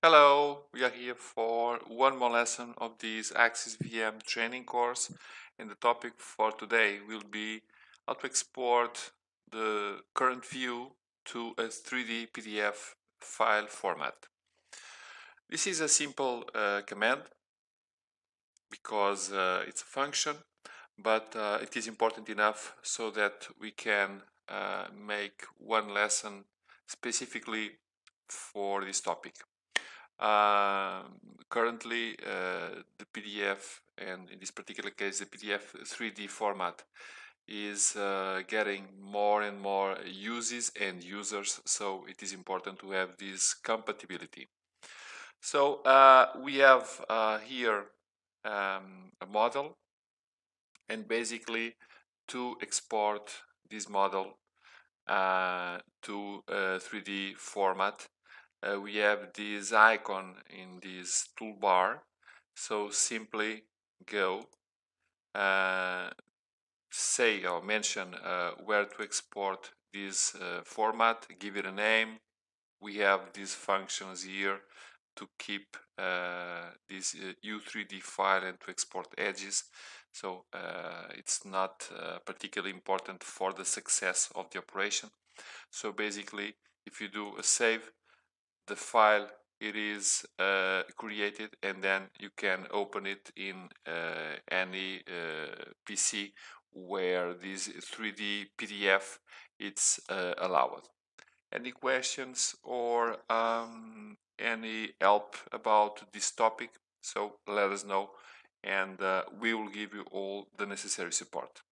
Hello, we are here for one more lesson of this AxisVM training course, and the topic for today will be how to export the current view to a 3D PDF file format. This is a simple command because it's a function, but it is important enough so that we can make one lesson specifically for this topic. Currently, the PDF, and in this particular case, the PDF 3D format, is getting more and more uses and users, so it is important to have this compatibility. So we have here a model, and basically to export this model to a 3D format, we have this icon in this toolbar. So simply go, say or mention where to export this format, give it a name. We have these functions here to keep this U3D file and to export edges. So it's not particularly important for the success of the operation. So basically, if you do a save, the file it is created, and then you can open it in any PC where this 3D PDF it's allowed. Any questions or any help about this topic? So let us know, and we will give you all the necessary support.